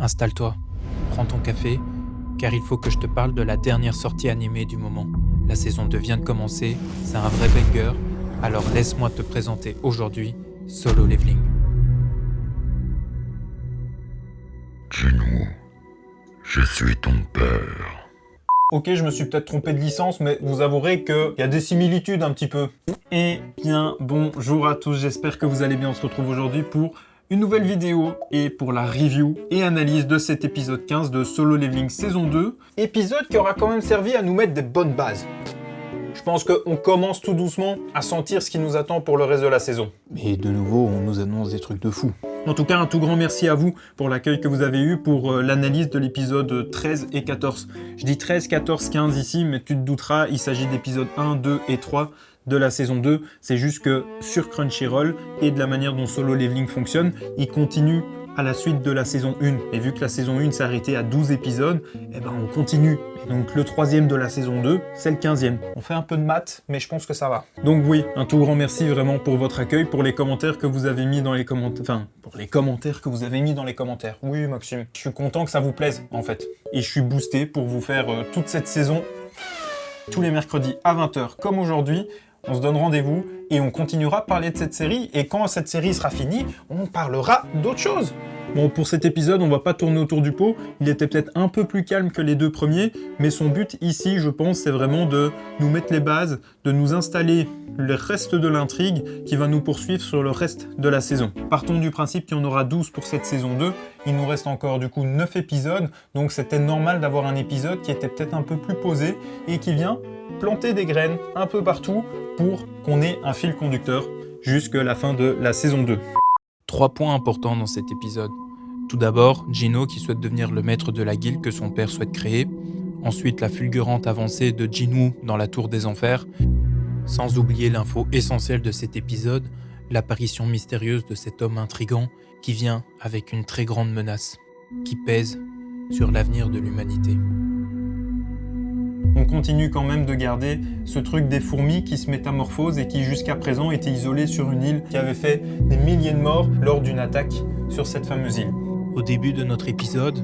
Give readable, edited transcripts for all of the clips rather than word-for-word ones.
Installe-toi, prends ton café, car il faut que je te parle de la dernière sortie animée du moment. La saison 2 vient de commencer, c'est un vrai banger, alors laisse-moi te présenter aujourd'hui Solo Leveling. Jinwoo, je suis ton père. Ok, je me suis peut-être trompé de licence, mais vous avouerez qu'il y a des similitudes un petit peu. Eh bien, bonjour à tous, j'espère que vous allez bien. On se retrouve aujourd'hui pour une nouvelle vidéo et pour la review et analyse de cet épisode 15 de Solo Leveling saison 2. Épisode qui aura quand même servi à nous mettre des bonnes bases. Je pense qu'on commence tout doucement à sentir ce qui nous attend pour le reste de la saison. Mais de nouveau, on nous annonce des trucs de fou. En tout cas, un tout grand merci à vous pour l'accueil que vous avez eu pour l'analyse de l'épisode 13 et 14. Je dis 13, 14, 15 ici, mais tu te douteras, il s'agit d'épisodes 1, 2 et 3 de la saison 2. C'est juste que sur Crunchyroll et de la manière dont Solo Leveling fonctionne, il continue à la suite de la saison 1. Et vu que la saison 1 s'est arrêtée à 12 épisodes, eh ben on continue. Et donc le 3e de la saison 2, c'est le 15e. On fait un peu de maths, mais je pense que ça va. Donc oui, un tout grand merci vraiment pour votre accueil, pour les commentaires que vous avez mis dans les commentaires. Enfin, pour les commentaires que vous avez mis dans les commentaires. Oui, Maxime. Je suis content que ça vous plaise, en fait. Et je suis boosté pour vous faire toute cette saison, tous les mercredis à 20h, comme aujourd'hui. On se donne rendez-vous et on continuera à parler de cette série. Et quand cette série sera finie, on parlera d'autre chose. Bon, pour cet épisode, on va pas tourner autour du pot. Il était peut-être un peu plus calme que les deux premiers, mais son but ici, je pense, c'est vraiment de nous mettre les bases, de nous installer le reste de l'intrigue qui va nous poursuivre sur le reste de la saison. Partons du principe qu'il y en aura 12 pour cette saison 2. Il nous reste encore du coup 9 épisodes, donc c'était normal d'avoir un épisode qui était peut-être un peu plus posé et qui vient planter des graines un peu partout pour qu'on ait un fil conducteur jusqu'à la fin de la saison 2. 3 points importants dans cet épisode. Tout d'abord, Gino qui souhaite devenir le maître de la guilde que son père souhaite créer. Ensuite, la fulgurante avancée de Jinwoo dans la tour des enfers. Sans oublier l'info essentielle de cet épisode, l'apparition mystérieuse de cet homme intrigant qui vient avec une très grande menace, qui pèse sur l'avenir de l'humanité. On continue quand même de garder ce truc des fourmis qui se métamorphosent et qui jusqu'à présent étaient isolées sur une île qui avait fait des milliers de morts lors d'une attaque sur cette fameuse île. Au début de notre épisode,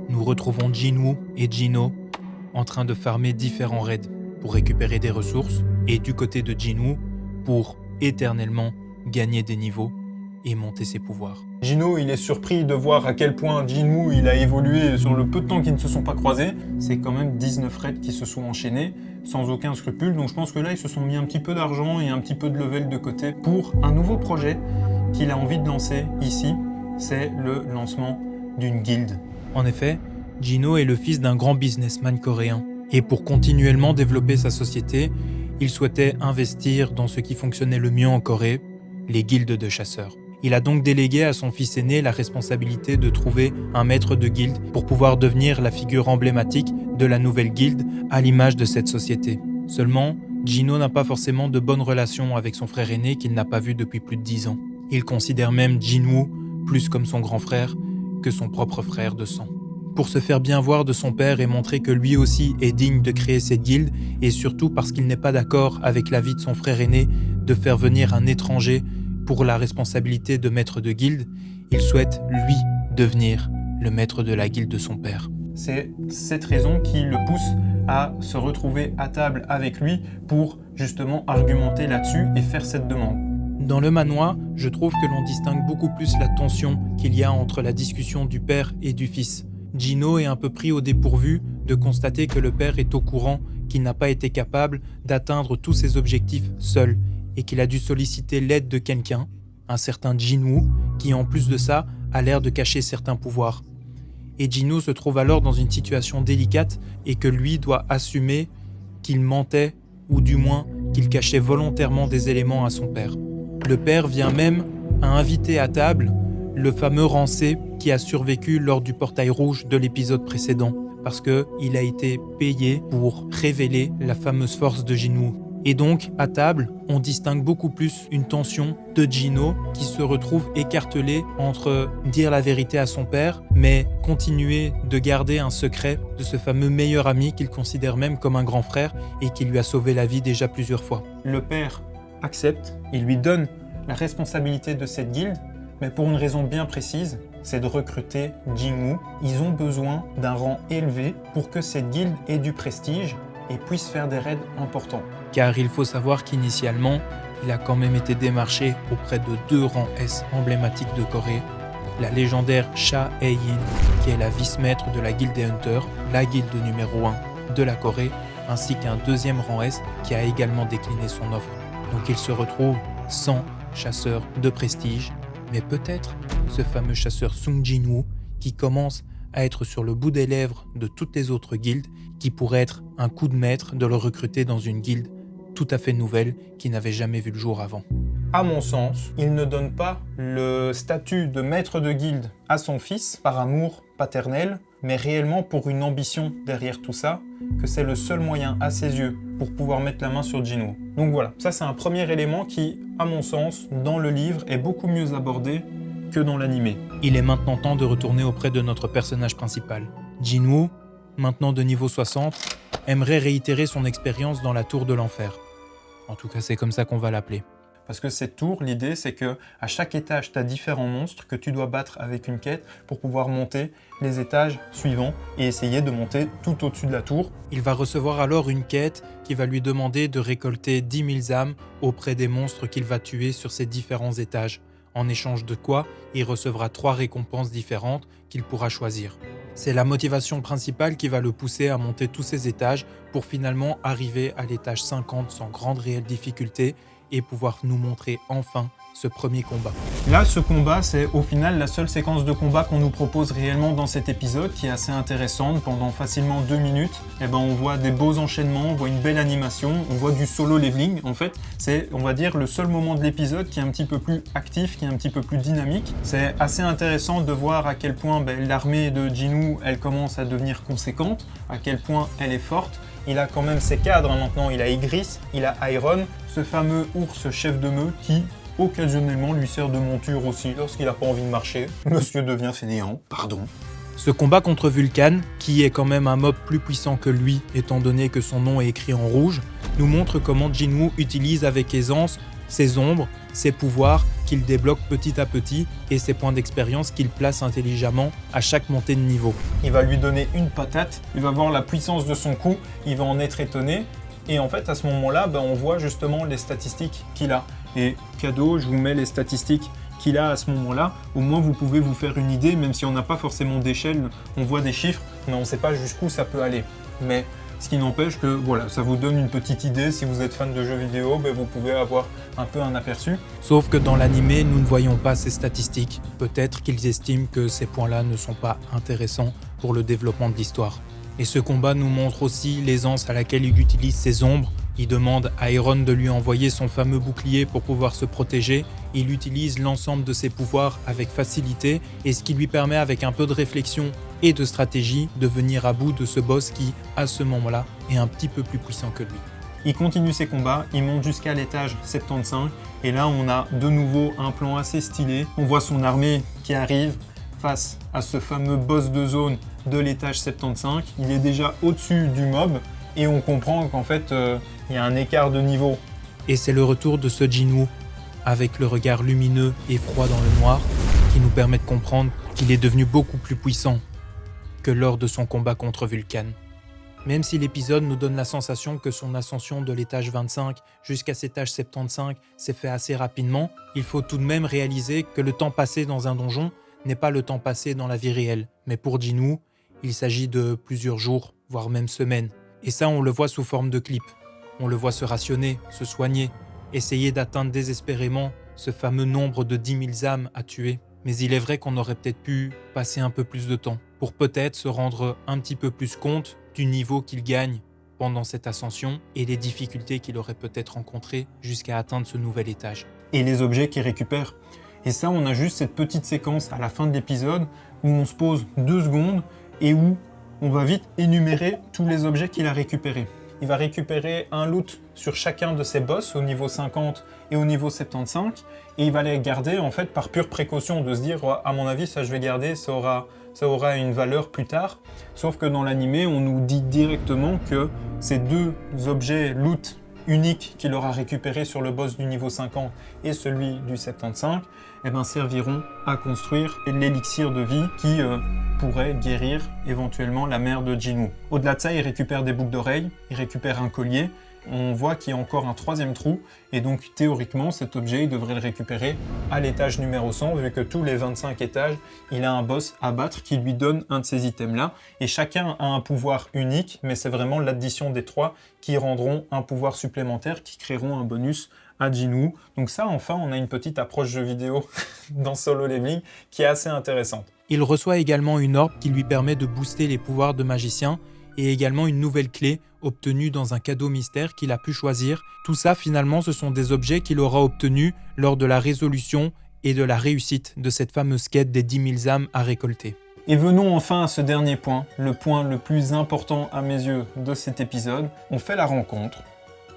nous retrouvons Jinwoo et Jino en train de farmer différents raids pour récupérer des ressources et du côté de Jinwoo pour éternellement gagner des niveaux et monter ses pouvoirs. Jino, il est surpris de voir à quel point Jinwoo il a évolué sur le peu de temps qu'ils ne se sont pas croisés. C'est quand même 19 raids qui se sont enchaînés sans aucun scrupule. Donc je pense que là, ils se sont mis un petit peu d'argent et un petit peu de level de côté pour un nouveau projet qu'il a envie de lancer ici. C'est le lancement d'une guilde. En effet, Jino est le fils d'un grand businessman coréen. Et pour continuellement développer sa société, il souhaitait investir dans ce qui fonctionnait le mieux en Corée, les guildes de chasseurs. Il a donc délégué à son fils aîné la responsabilité de trouver un maître de guilde pour pouvoir devenir la figure emblématique de la nouvelle guilde à l'image de cette société. Seulement, Jino n'a pas forcément de bonnes relations avec son frère aîné qu'il n'a pas vu depuis plus de 10 ans. Il considère même Jinwoo plus comme son grand frère que son propre frère de sang. Pour se faire bien voir de son père et montrer que lui aussi est digne de créer cette guilde, et surtout parce qu'il n'est pas d'accord avec l'avis de son frère aîné de faire venir un étranger pour la responsabilité de maître de guilde, il souhaite, lui, devenir le maître de la guilde de son père. C'est cette raison qui le pousse à se retrouver à table avec lui pour justement argumenter là-dessus et faire cette demande. Dans le manoir, je trouve que l'on distingue beaucoup plus la tension qu'il y a entre la discussion du père et du fils. Jino est un peu pris au dépourvu de constater que le père est au courant qu'il n'a pas été capable d'atteindre tous ses objectifs seul et qu'il a dû solliciter l'aide de quelqu'un, un certain Jinwoo, qui en plus de ça a l'air de cacher certains pouvoirs. Et Jino se trouve alors dans une situation délicate et que lui doit assumer qu'il mentait ou du moins qu'il cachait volontairement des éléments à son père. Le père vient même à inviter à table le fameux Rancé qui a survécu lors du portail rouge de l'épisode précédent, parce qu'il a été payé pour révéler la fameuse force de Jinwoo. Et donc, à table, on distingue beaucoup plus une tension de Jino qui se retrouve écartelé entre dire la vérité à son père, mais continuer de garder un secret de ce fameux meilleur ami qu'il considère même comme un grand frère et qui lui a sauvé la vie déjà plusieurs fois. Le père accepte, il lui donne la responsabilité de cette guilde, mais pour une raison bien précise, c'est de recruter Jinwoo. Ils ont besoin d'un rang élevé pour que cette guilde ait du prestige et puisse faire des raids importants. Car il faut savoir qu'initialement, il a quand même été démarché auprès de 2 rangs S emblématiques de Corée, la légendaire Cha Hae-in, qui est la vice-maître de la guilde des Hunters, la guilde numéro 1 de la Corée, ainsi qu'un 2e rang S qui a également décliné son offre. Donc il se retrouve sans chasseur de prestige, mais peut-être ce fameux chasseur Sung Jinwoo qui commence à être sur le bout des lèvres de toutes les autres guildes, qui pourrait être un coup de maître de le recruter dans une guilde tout à fait nouvelle qui n'avait jamais vu le jour avant. À mon sens, il ne donne pas le statut de maître de guilde à son fils par amour paternel, mais réellement pour une ambition derrière tout ça, que c'est le seul moyen à ses yeux pour pouvoir mettre la main sur Jinwoo. Donc voilà, ça c'est un premier élément qui, à mon sens, dans le livre est beaucoup mieux abordé que dans l'animé. Il est maintenant temps de retourner auprès de notre personnage principal. Jinwoo, maintenant de niveau 60, aimerait réitérer son expérience dans la tour de l'enfer. En tout cas, c'est comme ça qu'on va l'appeler. Parce que cette tour, l'idée c'est que à chaque étage, tu as différents monstres que tu dois battre avec une quête pour pouvoir monter les étages suivants et essayer de monter tout au-dessus de la tour. Il va recevoir alors une quête qui va lui demander de récolter 10 000 âmes auprès des monstres qu'il va tuer sur ces différents étages. En échange de quoi, il recevra 3 récompenses différentes qu'il pourra choisir. C'est la motivation principale qui va le pousser à monter tous ces étages pour finalement arriver à l'étage 50 sans grande réelle difficulté et pouvoir nous montrer enfin ce premier combat. Là, ce combat, c'est au final la seule séquence de combat qu'on nous propose réellement dans cet épisode, qui est assez intéressante. Pendant facilement 2 minutes, on voit des beaux enchaînements, on voit une belle animation, on voit du solo leveling. En fait, c'est, on va dire, le seul moment de l'épisode qui est un petit peu plus actif, qui est un petit peu plus dynamique. C'est assez intéressant de voir à quel point l'armée de Jinwoo, elle commence à devenir conséquente, à quel point elle est forte. Il a quand même ses cadres maintenant, il a Igris, il a Iron, ce fameux ours chef de meute qui, occasionnellement, lui sert de monture aussi lorsqu'il n'a pas envie de marcher. Monsieur devient fainéant, pardon. Ce combat contre Vulcan, qui est quand même un mob plus puissant que lui, étant donné que son nom est écrit en rouge, nous montre comment Jinwoo utilise avec aisance ses ombres, ses pouvoirs qu'il débloque petit à petit et ses points d'expérience qu'il place intelligemment à chaque montée de niveau. Il va lui donner une patate, il va voir la puissance de son coup, il va en être étonné. Et en fait, à ce moment-là, on voit justement les statistiques qu'il a. Et cadeau, je vous mets les statistiques qu'il a à ce moment-là. Au moins, vous pouvez vous faire une idée, même si on n'a pas forcément d'échelle, on voit des chiffres, mais on ne sait pas jusqu'où ça peut aller. Mais ce qui n'empêche que voilà, ça vous donne une petite idée. Si vous êtes fan de jeux vidéo, vous pouvez avoir un peu un aperçu. Sauf que dans l'animé, nous ne voyons pas ces statistiques. Peut-être qu'ils estiment que ces points-là ne sont pas intéressants pour le développement de l'histoire. Et ce combat nous montre aussi l'aisance à laquelle il utilise ses ombres. Il demande à Iron de lui envoyer son fameux bouclier pour pouvoir se protéger. Il utilise l'ensemble de ses pouvoirs avec facilité, et ce qui lui permet, avec un peu de réflexion et de stratégie, de venir à bout de ce boss qui, à ce moment-là, est un petit peu plus puissant que lui. Il continue ses combats, il monte jusqu'à l'étage 75, et là on a de nouveau un plan assez stylé. On voit son armée qui arrive face à ce fameux boss de zone de l'étage 75. Il est déjà au-dessus du mob, et on comprend qu'en fait, il y a un écart de niveau. Et c'est le retour de ce Jinwoo, avec le regard lumineux et froid dans le noir, qui nous permet de comprendre qu'il est devenu beaucoup plus puissant que lors de son combat contre Vulcan. Même si l'épisode nous donne la sensation que son ascension de l'étage 25 jusqu'à cet étage 75 s'est fait assez rapidement, il faut tout de même réaliser que le temps passé dans un donjon n'est pas le temps passé dans la vie réelle. Mais pour Jinwoo, il s'agit de plusieurs jours, voire même semaines. Et ça, on le voit sous forme de clip. On le voit se rationner, se soigner, essayer d'atteindre désespérément ce fameux nombre de 10 000 âmes à tuer. Mais il est vrai qu'on aurait peut-être pu passer un peu plus de temps pour peut-être se rendre un petit peu plus compte du niveau qu'il gagne pendant cette ascension et les difficultés qu'il aurait peut-être rencontrées jusqu'à atteindre ce nouvel étage. Et les objets qu'il récupère. Et ça, on a juste cette petite séquence à la fin de l'épisode où on se pose 2 secondes et où on va vite énumérer tous les objets qu'il a récupérés. Il va récupérer un loot sur chacun de ses boss au niveau 50 et au niveau 75, et il va les garder en fait par pure précaution, de se dire à mon avis ça je vais garder, ça aura une valeur plus tard. Sauf que dans l'animé on nous dit directement que ces 2 objets loot uniques qu'il aura récupérés sur le boss du niveau 50 et celui du 75, serviront à construire l'élixir de vie qui pourrait guérir éventuellement la mère de Jinwoo. Au-delà de ça, il récupère des boucles d'oreilles, il récupère un collier. On voit qu'il y a encore un troisième trou, et donc théoriquement cet objet il devrait le récupérer à l'étage numéro 100, vu que tous les 25 étages, il a un boss à battre qui lui donne un de ces items-là, et chacun a un pouvoir unique, mais c'est vraiment l'addition des trois qui rendront un pouvoir supplémentaire, qui créeront un bonus à Jinwoo. Donc ça, enfin, on a une petite approche jeu vidéo dans Solo Leveling qui est assez intéressante. Il reçoit également une orbe qui lui permet de booster les pouvoirs de magicien, et également une nouvelle clé obtenue dans un cadeau mystère qu'il a pu choisir. Tout ça, finalement, ce sont des objets qu'il aura obtenus lors de la résolution et de la réussite de cette fameuse quête des 10 000 âmes à récolter. Et venons enfin à ce dernier point, le point le plus important à mes yeux de cet épisode. On fait la rencontre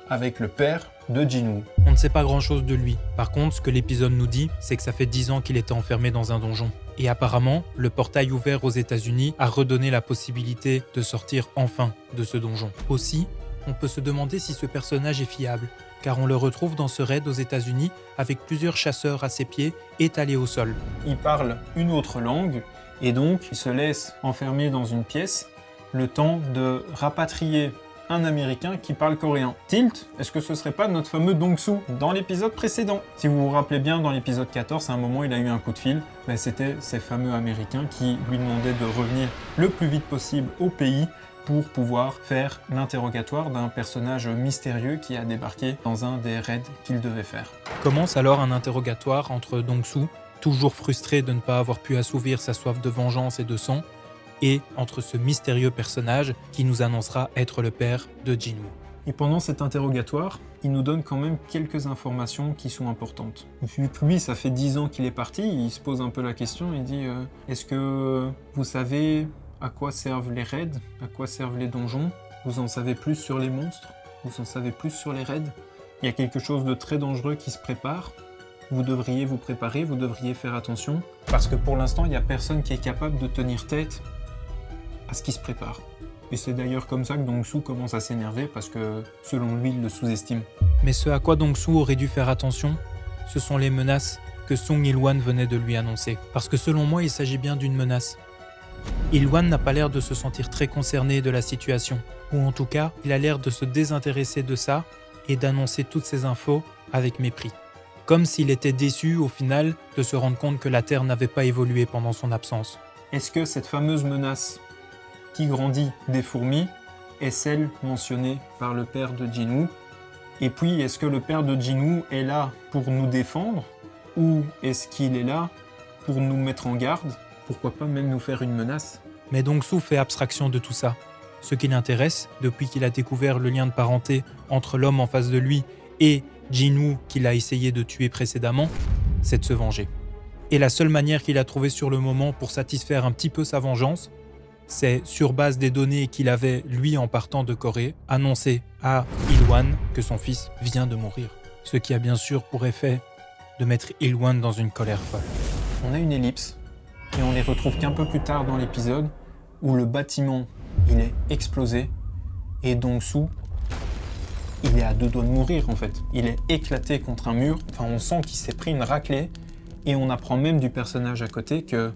avec le père de Jinwoo. On ne sait pas grand-chose de lui. Par contre, ce que l'épisode nous dit, c'est que ça fait 10 ans qu'il était enfermé dans un donjon. Et apparemment, le portail ouvert aux États-Unis a redonné la possibilité de sortir enfin de ce donjon. Aussi, on peut se demander si ce personnage est fiable, car on le retrouve dans ce raid aux États-Unis avec plusieurs chasseurs à ses pieds étalés au sol. Il parle une autre langue, et donc il se laisse enfermer dans une pièce le temps de rapatrier un Américain qui parle coréen. Tilt, est-ce que ce serait pas notre fameux Dong-soo dans l'épisode précédent? Si vous vous rappelez bien, dans l'épisode 14, à un moment, il a eu un coup de fil. C'était ces fameux Américains qui lui demandaient de revenir le plus vite possible au pays pour pouvoir faire l'interrogatoire d'un personnage mystérieux qui a débarqué dans un des raids qu'il devait faire. Commence alors un interrogatoire entre Dong-soo, toujours frustré de ne pas avoir pu assouvir sa soif de vengeance et de sang, et entre ce mystérieux personnage qui nous annoncera être le père de Jinwoo. Et pendant cet interrogatoire, il nous donne quand même quelques informations qui sont importantes. Vu que lui, ça fait 10 ans qu'il est parti, il se pose un peu la question, il dit est-ce que vous savez à quoi servent les raids? À quoi servent les donjons? Vous en savez plus sur les monstres? Vous en savez plus sur les raids? Il y a quelque chose de très dangereux qui se prépare. Vous devriez vous préparer, vous devriez faire attention. Parce que pour l'instant, il n'y a personne qui est capable de tenir tête à ce qui se prépare. Et c'est d'ailleurs comme ça que Dong-soo commence à s'énerver parce que, selon lui, il le sous-estime. Mais ce à quoi Dong-soo aurait dû faire attention, ce sont les menaces que Sung Il-wan venait de lui annoncer. Parce que selon moi, il s'agit bien d'une menace. Il-wan n'a pas l'air de se sentir très concerné de la situation, ou en tout cas, il a l'air de se désintéresser de ça et d'annoncer toutes ces infos avec mépris. Comme s'il était déçu au final de se rendre compte que la Terre n'avait pas évolué pendant son absence. Est-ce que cette fameuse menace qui grandit des fourmis est celle mentionnée par le père de Jinwoo? Et puis, est-ce que le père de Jinwoo est là pour nous défendre? Ou est-ce qu'il est là pour nous mettre en garde? Pourquoi pas même nous faire une menace? Mais Dong-soo fait abstraction de tout ça. Ce qui l'intéresse, depuis qu'il a découvert le lien de parenté entre l'homme en face de lui et Jinwoo qu'il a essayé de tuer précédemment, c'est de se venger. Et la seule manière qu'il a trouvée sur le moment pour satisfaire un petit peu sa vengeance, c'est, sur base des données qu'il avait, lui, en partant de Corée, annoncer à Il-wan que son fils vient de mourir. Ce qui a bien sûr pour effet de mettre Il-wan dans une colère folle. On a une ellipse, et on les retrouve qu'un peu plus tard dans l'épisode, où le bâtiment, il est explosé, et Dong-soo, il est à 2 doigts de mourir en fait. Il est éclaté contre un mur, enfin on sent qu'il s'est pris une raclée, et on apprend même du personnage à côté que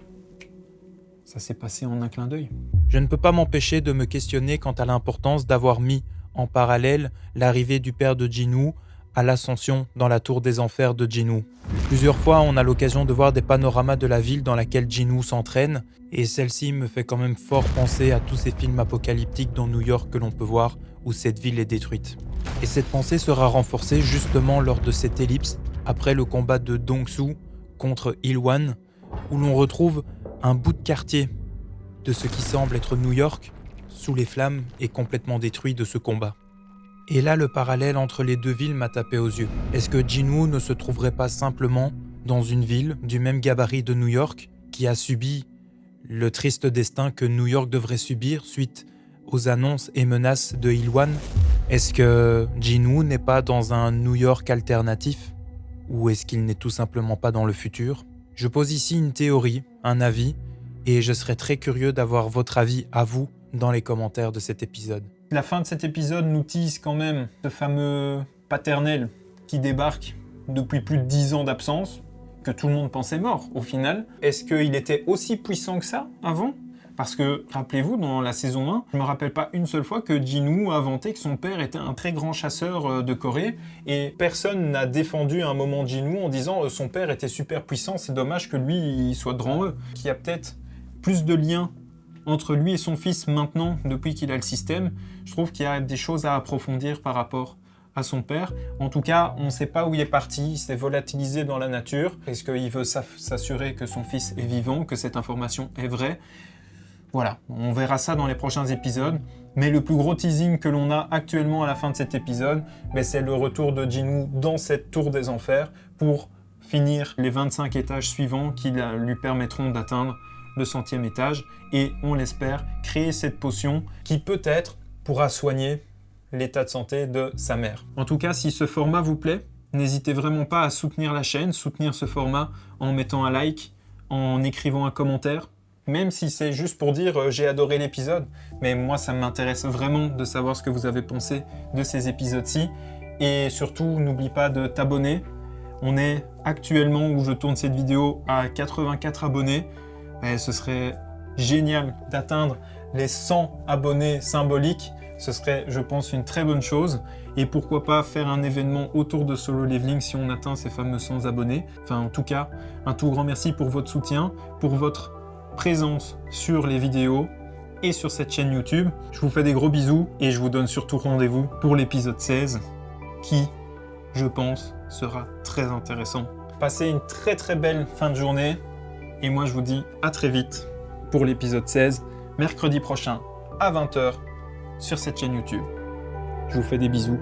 ça s'est passé en un clin d'œil. Je ne peux pas m'empêcher de me questionner quant à l'importance d'avoir mis en parallèle l'arrivée du père de Jinwoo à l'ascension dans la tour des enfers de Jinwoo. Plusieurs fois, on a l'occasion de voir des panoramas de la ville dans laquelle Jinwoo s'entraîne, et celle-ci me fait quand même fort penser à tous ces films apocalyptiques dans New York que l'on peut voir, où cette ville est détruite. Et cette pensée sera renforcée justement lors de cette ellipse, après le combat de Dong-soo contre Il-wan, où l'on retrouve un bout de quartier de ce qui semble être New York, sous les flammes et complètement détruit de ce combat. Et là, le parallèle entre les deux villes m'a tapé aux yeux. Est-ce que Jinwoo ne se trouverait pas simplement dans une ville du même gabarit de New York, qui a subi le triste destin que New York devrait subir suite aux annonces et menaces de Il-wan? Est-ce que Jinwoo n'est pas dans un New York alternatif? Ou est-ce qu'il n'est tout simplement pas dans le futur? Je pose ici une théorie, un avis, et je serais très curieux d'avoir votre avis à vous dans les commentaires de cet épisode. La fin de cet épisode nous tease quand même ce fameux paternel qui débarque depuis plus de 10 ans d'absence, que tout le monde pensait mort au final. Est-ce qu'il était aussi puissant que ça avant ? Parce que, rappelez-vous, dans la saison 1, je me rappelle pas une seule fois que Ji-Woo a inventé que son père était un très grand chasseur de Corée, et personne n'a défendu à un moment Ji-Woo en disant son père était super puissant, c'est dommage que lui il soit devant eux. Qu'il y a peut-être plus de liens entre lui et son fils maintenant, depuis qu'il a le système. Je trouve qu'il y a des choses à approfondir par rapport à son père. En tout cas, on ne sait pas où il est parti, il s'est volatilisé dans la nature. Est-ce qu'il veut s'assurer que son fils est vivant, que cette information est vraie ? Voilà, on verra ça dans les prochains épisodes. Mais le plus gros teasing que l'on a actuellement à la fin de cet épisode, c'est le retour de Ji-Woo dans cette tour des enfers pour finir les 25 étages suivants qui lui permettront d'atteindre le 100e étage. Et on l'espère, créer cette potion qui peut-être pourra soigner l'état de santé de sa mère. En tout cas, si ce format vous plaît, n'hésitez vraiment pas à soutenir la chaîne, soutenir ce format en mettant un like, en écrivant un commentaire, même si c'est juste pour dire j'ai adoré l'épisode, mais moi ça m'intéresse vraiment de savoir ce que vous avez pensé de ces épisodes-ci. Et surtout, n'oublie pas de t'abonner. On est actuellement, où je tourne cette vidéo, à 84 abonnés. Et ce serait génial d'atteindre les 100 abonnés symboliques. Ce serait, je pense, une très bonne chose. Et pourquoi pas faire un événement autour de Solo Leveling si on atteint ces fameux 100 abonnés. Enfin, en tout cas, un tout grand merci pour votre soutien, pour votre présence sur les vidéos et sur cette chaîne YouTube. Je vous fais des gros bisous et je vous donne surtout rendez-vous pour l'épisode 16 qui, je pense, sera très intéressant. Passez une très très belle fin de journée et moi je vous dis à très vite pour l'épisode 16, mercredi prochain à 20h sur cette chaîne YouTube. Je vous fais des bisous.